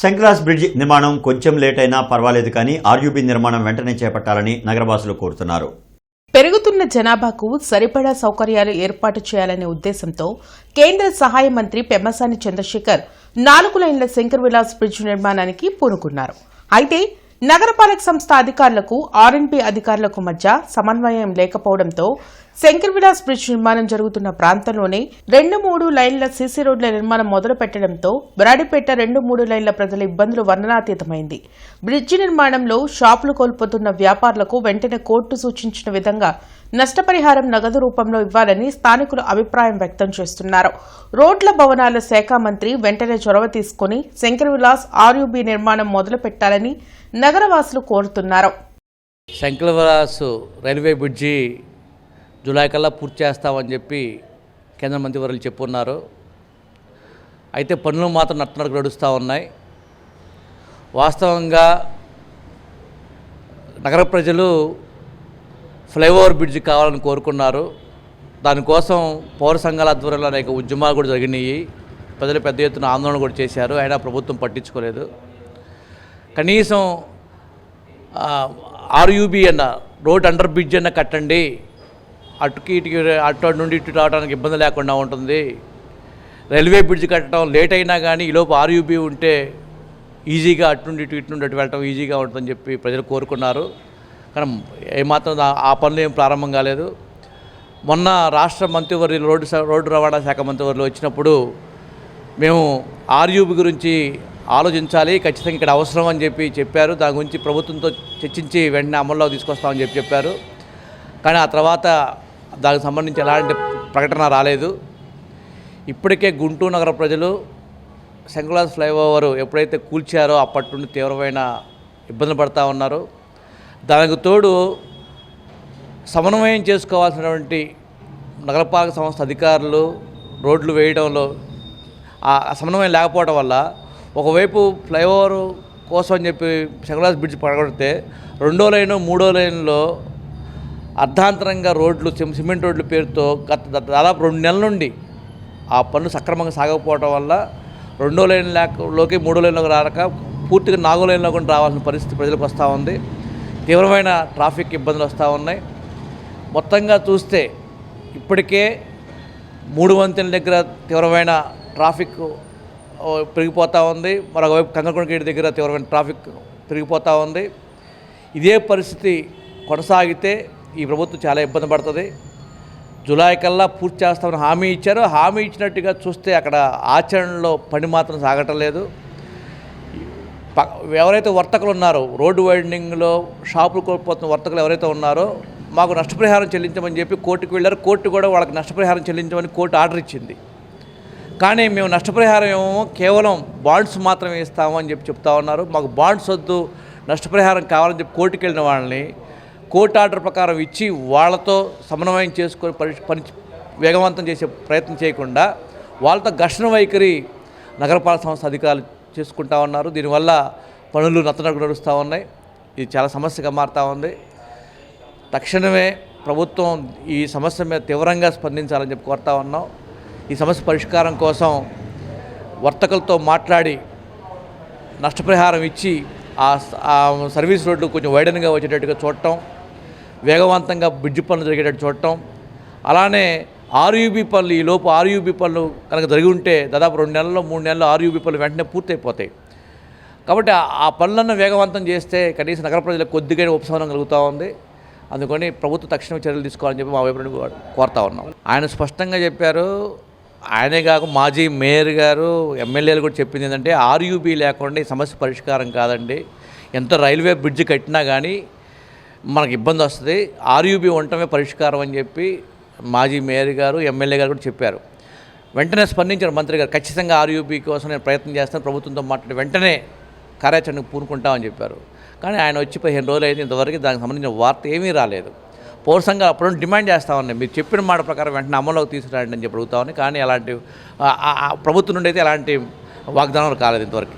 Shankara's bridge నిర్మాణం కొంచెం late అయినా పర్వాలేదు కానీ ఆర్యూబీ నిర్మాణం వెంటనే చేపట్టాలని నగరవాసులు కోరుతున్నారు. పెరుగుతున్న జనాభాకు సరిపడా సౌకర్యాలు ఏర్పాటు చేయాలనే ఉద్దేశంతో కేంద్ర సహాయ మంత్రి పెమ్మసాని చంద్రశేఖర్ 4 లైన్ల శంకర్ విలాస్ బ్రిడ్జ్ నిర్మాణానికి పూనుకున్నారు. అయితే నగరపాలక సంస్థ అధికారులకు ఆర్ఎండ్బీ అధికారులకు మధ్య సమన్వయం లేకపోవడంతో శంకర్ విలాస్ బ్రిడ్జ్ నిర్మాణం జరుగుతున్న ప్రాంతంలోనే 2-3 లైన్ల సీసీ రోడ్ల నిర్మాణం మొదలు పెట్టడంతో బ్రాడిపేట 2-3 లైన్ల ప్రజల ఇబ్బందులు వర్ణనాతీతమైంది. బ్రిడ్జి నిర్మాణంలో షాపులు కోల్పోతున్న వ్యాపారులకు వెంటనే కోర్టు సూచించిన విధంగా నష్టపరిహారం నగదు రూపంలో ఇవ్వాలని స్థానికులు అభిప్రాయం వ్యక్తం చేస్తున్నారు. రోడ్ల భవనాల శాఖ మంత్రి వెంటనే చొరవ తీసుకుని శంకర్ విలాస్ ఆర్యూబీ నిర్మాణం మొదలు పెట్టాలని నగరవాసులు కోరుతున్నారు. Shankar Vilas railway bridge July కల్లా పూర్తి చేస్తామని చెప్పి కేంద్ర మంత్రివర్యులు చెప్పున్నారు. అయితే పనులు మాత్రం నట్టనడక నడుస్తూ ఉన్నాయి. వాస్తవంగా నగర ప్రజలు ఫ్లైఓవర్ బ్రిడ్జ్ కావాలని కోరుకున్నారు. దానికోసం పౌర సంఘాల ఆధ్వర్యంలో అనేక ఉద్యమాలు కూడా జరిగినాయి. ప్రజలు పెద్ద ఎత్తున ఆందోళన కూడా చేశారు. అయినా ప్రభుత్వం పట్టించుకోలేదు. కనీసం ఆర్యూబీ అన్న రోడ్ అండర్ బ్రిడ్జ్ అన్న కట్టండి, అటుకి ఇటుకి అటు నుండి ఇటు రావడానికి ఇబ్బంది లేకుండా ఉంటుంది. రైల్వే బ్రిడ్జ్ కట్టడం లేట్ అయినా కానీ ఈలోపు ఆర్యూబీ ఉంటే ఈజీగా అటు నుండి ఇటు నుండి అటు వెళ్ళటం ఈజీగా ఉంటుందని చెప్పి ప్రజలు కోరుకున్నారు. కానీ ఏమాత్రం ఆ పనులు ఏం ప్రారంభం కాలేదు. మొన్న రాష్ట్ర మంత్రివర్యులు రోడ్డు రవాణా శాఖ మంత్రివర్యులు వచ్చినప్పుడు మేము ఆర్యూబీ గురించి ఆలోచించాలి, ఖచ్చితంగా ఇక్కడ అవసరం అని చెప్పి చెప్పారు. దాని గురించి ప్రభుత్వంతో చర్చించి వెంటనే అమల్లోకి తీసుకొస్తామని చెప్పారు. కానీ ఆ తర్వాత దానికి సంబంధించి ఎలాంటి ప్రకటన రాలేదు. ఇప్పటికే గుంటూరు నగర ప్రజలు శంకర్ విలాస్ ఫ్లైఓవర్ ఎప్పుడైతే కూల్చారో అప్పటి నుండి తీవ్రమైన ఇబ్బందులు పడుతూ ఉన్నారు. దానికి తోడు సమన్వయం చేసుకోవాల్సినటువంటి నగరపాలక సంస్థ అధికారులు రోడ్లు వేయడంలో ఆ సమన్వయం లేకపోవడం వల్ల ఒకవైపు ఫ్లైఓవర్ కోసం అని చెప్పి శంకర్ విలాస్ బ్రిడ్జ్ పడగొడితే 2వ లైను 3వ లైన్లో అర్ధాంతరంగా రోడ్లు సిమెంట్ రోడ్ల పేరుతో దాదాపు 2 నెలల నుండి ఆ పనులు సక్రమంగా సాగకపోవడం వల్ల 2వ లైన్లోకి 3వ లైన్లోకి రాక పూర్తిగా 4వ లైన్లో కూడా రావాల్సిన పరిస్థితి ప్రజలకు వస్తూ ఉంది. తీవ్రమైన ట్రాఫిక్ ఇబ్బందులు వస్తూ ఉన్నాయి. మొత్తంగా చూస్తే ఇప్పటికే 3 వంతెనల దగ్గర తీవ్రమైన ట్రాఫిక్ పెరిగిపోతూ ఉంది. మరొకవైపు కంగరకొండ గేట్ దగ్గర తీవ్రమైన ట్రాఫిక్ పెరిగిపోతూ ఉంది. ఇదే పరిస్థితి కొనసాగితే ఈ ప్రభుత్వం చాలా ఇబ్బంది పడుతుంది. జూలై కల్లా పూర్తి చేస్తామని హామీ ఇచ్చారు. హామీ ఇచ్చినట్టుగా చూస్తే అక్కడ ఆచరణలో పని మాత్రం సాగటం లేదు. ఎవరైతే వర్తకులు ఉన్నారో రోడ్డు వైడనింగ్లో షాపులు కోల్పోతున్న వర్తకులు ఎవరైతే ఉన్నారో మాకు నష్టపరిహారం చెల్లించమని చెప్పి కోర్టుకు వెళ్ళారు. కోర్టు కూడా వాళ్ళకి నష్టపరిహారం చెల్లించమని కోర్టు ఆర్డర్ ఇచ్చింది. కానీ మేము నష్టపరిహారం ఏమో కేవలం బాండ్స్ మాత్రమే ఇస్తాము అని చెప్పి చెప్తా ఉన్నారు. మాకు బాండ్స్ వద్దు, నష్టపరిహారం కావాలని చెప్పి కోర్టుకు వెళ్ళిన వాళ్ళని కోర్టు ఆర్డర్ ప్రకారం ఇచ్చి వాళ్ళతో సమన్వయం చేసుకొని పని వేగవంతం చేసే ప్రయత్నం చేయకుండా వాళ్ళతో ఘర్షణ వైఖరి నగరపాలక సంస్థ అధికారులు చేసుకుంటా ఉన్నారు. దీనివల్ల పనులు నత్తనడక నడుస్తూ ఉన్నాయి. ఇది చాలా సమస్యగా మారుతూ ఉంది. తక్షణమే ప్రభుత్వం ఈ సమస్య మీద తీవ్రంగా స్పందించాలని చెప్పి కోరుతా ఉన్నాం. ఈ సమస్య పరిష్కారం కోసం వర్తకులతో మాట్లాడి నష్టపరిహారం ఇచ్చి ఆ సర్వీస్ రోడ్లు కొంచెం వైడన్గా వచ్చేటట్టుగా చూడటం, వేగవంతంగా బ్రిడ్జి పనులు జరిగేటట్టు చూడటం, అలానే ఆర్యూబీ పనులు ఈలోపు ఆర్యూబీ పనులు కనుక జరిగి ఉంటే దాదాపు 2 నెలల్లో 3 నెలల్లో ఆర్యూబీ పనులు వెంటనే పూర్తయిపోతాయి. కాబట్టి ఆ పనులను వేగవంతం చేస్తే కనీసం నగర ప్రజలకు కొద్దిగా ఉపశమనం కలుగుతూ ఉంది. అందుకని ప్రభుత్వం తక్షణ చర్యలు తీసుకోవాలని చెప్పి మా వైపు కోరుతా ఉన్నాం. ఆయన స్పష్టంగా చెప్పారు. ఆయనే కాక మాజీ మేయర్ గారు, ఎమ్మెల్యేలు కూడా చెప్పింది ఏంటంటే ఆర్యూబీ లేకుండా ఈ సమస్య పరిష్కారం కాదండి. ఎంత రైల్వే బ్రిడ్జ్ కట్టినా కానీ మనకు ఇబ్బంది వస్తుంది. ఆర్యూబీ ఉండటమే పరిష్కారం అని చెప్పి మాజీ మేయర్ గారు, ఎమ్మెల్యే గారు కూడా చెప్పారు. వెంటనే స్పందించారు మంత్రి గారు. ఖచ్చితంగా ఆర్యూబీ కోసం నేను ప్రయత్నం చేస్తాను, ప్రభుత్వంతో మాట్లాడి వెంటనే కార్యాచరణకు పూనుకుంటామని చెప్పారు. కానీ ఆయన వచ్చి 15 రోజులు అయింది, ఇంతవరకు దానికి సంబంధించిన వార్త ఏమీ రాలేదు. పౌర సంఘాలు అప్పుడు డిమాండ్ చేస్తూ ఉన్నాయి, మీరు చెప్పిన మాట ప్రకారం వెంటనే అమల్లోకి తీసుకురండి అని చెప్పి అడుగుతా ఉన్నాయి. కానీ అలాంటి ప్రభుత్వం నుండి అయితే ఎలాంటి వాగ్దానాలు కాలేదు ఇంతవరకు.